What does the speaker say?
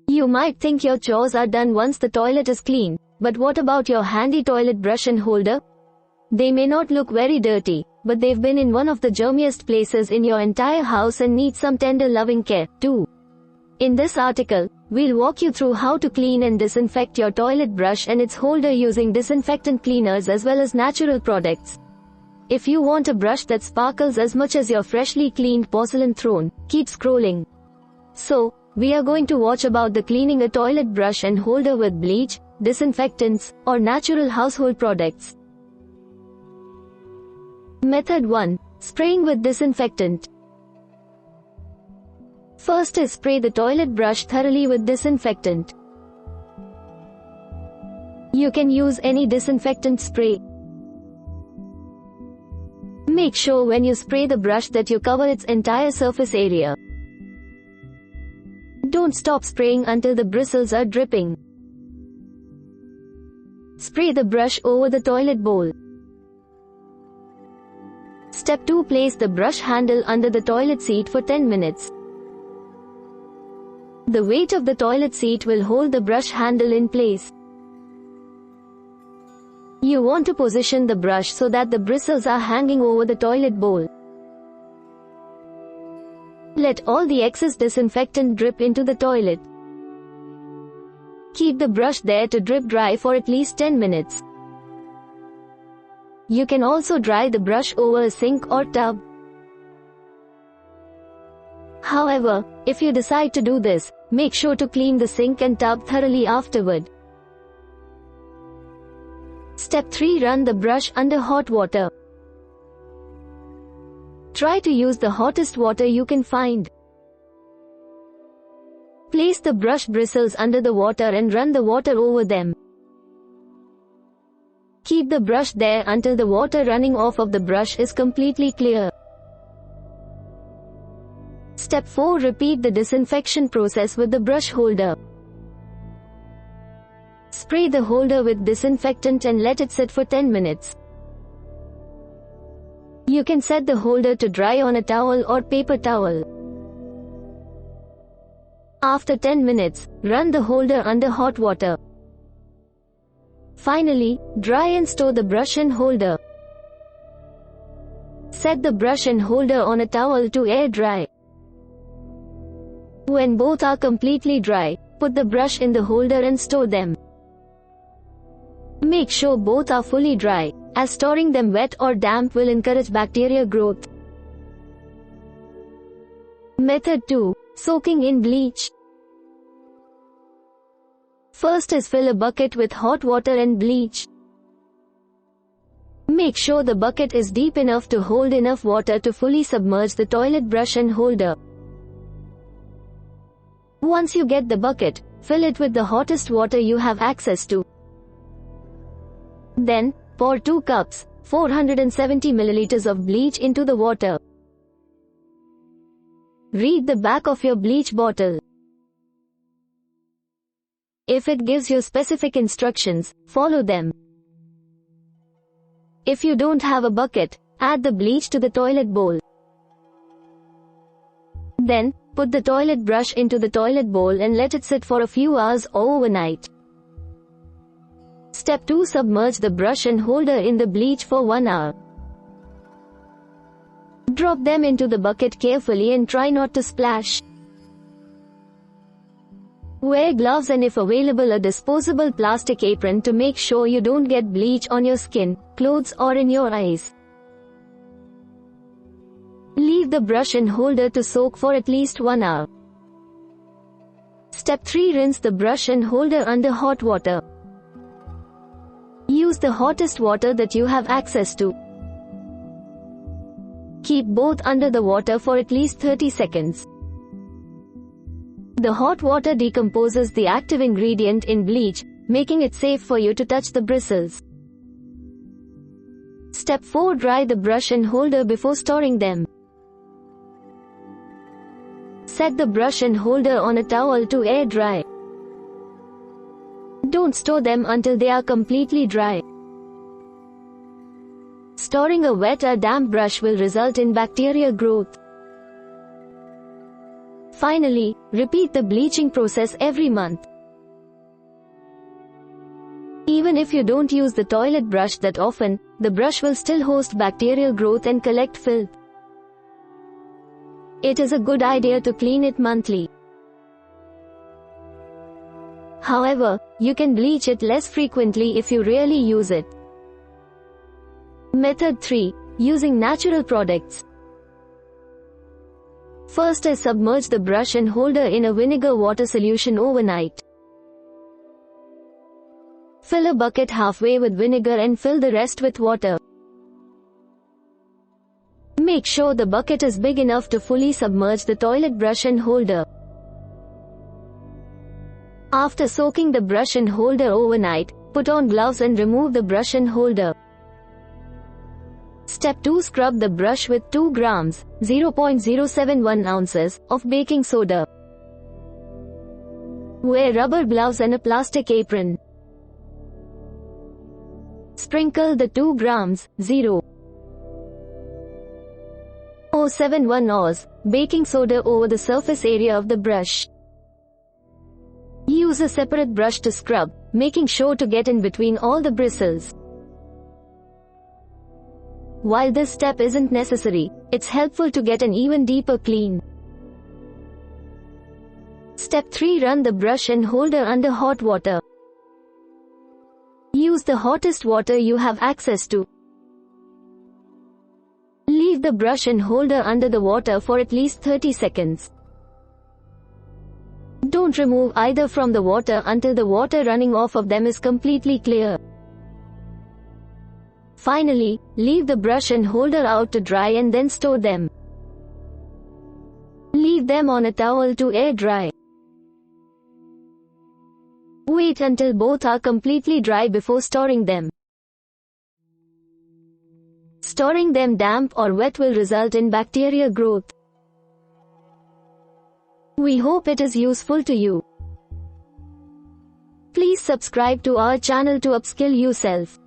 You might think your chores are done once the toilet is clean, but what about your handy toilet brush and holder? They may not look very dirty, but they've been in one of the germiest places in your entire house and need some tender loving care, too. In this article, we'll walk you through how to clean and disinfect your toilet brush and its holder using disinfectant cleaners as well as natural products. If you want a brush that sparkles as much as your freshly cleaned porcelain throne, keep scrolling. So, we are going to watch about the cleaning a toilet brush and holder with bleach, disinfectants, or natural household products. Method 1. Spraying with disinfectant. First is spray the toilet brush thoroughly with disinfectant. You can use any disinfectant spray. Make sure when you spray the brush that you cover its entire surface area. Don't stop spraying until the bristles are dripping. Spray the brush over the toilet bowl. Step 2. Place the brush handle under the toilet seat for 10 minutes. The weight of the toilet seat will hold the brush handle in place. You want to position the brush so that the bristles are hanging over the toilet bowl. Let all the excess disinfectant drip into the toilet. Keep the brush there to drip dry for at least 10 minutes. You can also dry the brush over a sink or tub. However, if you decide to do this, make sure to clean the sink and tub thoroughly afterward. Step 3. Run the brush under hot water. Try to use the hottest water you can find. Place the brush bristles under the water and run the water over them. Keep the brush there until the water running off of the brush is completely clear. Step 4. Repeat the disinfection process with the brush holder. Spray the holder with disinfectant and let it sit for 10 minutes. You can set the holder to dry on a towel or paper towel. After 10 minutes, run the holder under hot water. Finally, dry and store the brush and holder. Set the brush and holder on a towel to air dry. When both are completely dry, put the brush in the holder and store them. Make sure both are fully dry, as storing them wet or damp will encourage bacteria growth. Method 2. Soaking in bleach. First is fill a bucket with hot water and bleach. Make sure the bucket is deep enough to hold enough water to fully submerge the toilet brush and holder. Once you get the bucket, fill it with the hottest water you have access to. Then, pour 2 cups, 470 milliliters of bleach into the water. Read the back of your bleach bottle. If it gives you specific instructions, follow them. If you don't have a bucket, add the bleach to the toilet bowl. Then, put the toilet brush into the toilet bowl and let it sit for a few hours or overnight. Step 2. Submerge the brush and holder in the bleach for 1 hour. Drop them into the bucket carefully and try not to splash. Wear gloves and if available a disposable plastic apron to make sure you don't get bleach on your skin, clothes or in your eyes. Leave the brush and holder to soak for at least 1 hour. Step 3. Rinse the brush and holder under hot water. Use the hottest water that you have access to. Keep both under the water for at least 30 seconds. The hot water decomposes the active ingredient in bleach, making it safe for you to touch the bristles. Step 4. Dry the brush and holder before storing them. Set the brush and holder on a towel to air dry. Don't store them until they are completely dry. Storing a wet or damp brush will result in bacteria growth. Finally, repeat the bleaching process every month. Even if you don't use the toilet brush that often, the brush will still host bacterial growth and collect filth. It is a good idea to clean it monthly. However, you can bleach it less frequently if you really use it. Method 3. Using natural products. First is submerge the brush and holder in a vinegar water solution overnight. Fill a bucket halfway with vinegar and fill the rest with water. Make sure the bucket is big enough to fully submerge the toilet brush and holder. After soaking the brush and holder overnight, put on gloves and remove the brush and holder. Step 2. Scrub the brush with 2 grams, 0.071 ounces, of baking soda. Wear rubber gloves and a plastic apron. Sprinkle the 2 grams, 0.071 oz, baking soda over the surface area of the brush. Use a separate brush to scrub, making sure to get in between all the bristles. While this step isn't necessary, it's helpful to get an even deeper clean. Step 3. Run the brush and holder under hot water. Use the hottest water you have access to. Leave the brush and holder under the water for at least 30 seconds. Don't remove either from the water until the water running off of them is completely clear. Finally, leave the brush and holder out to dry and then store them. Leave them on a towel to air dry. Wait until both are completely dry before storing them. Storing them damp or wet will result in bacteria growth. We hope it is useful to you. Please subscribe to our channel to upskill yourself.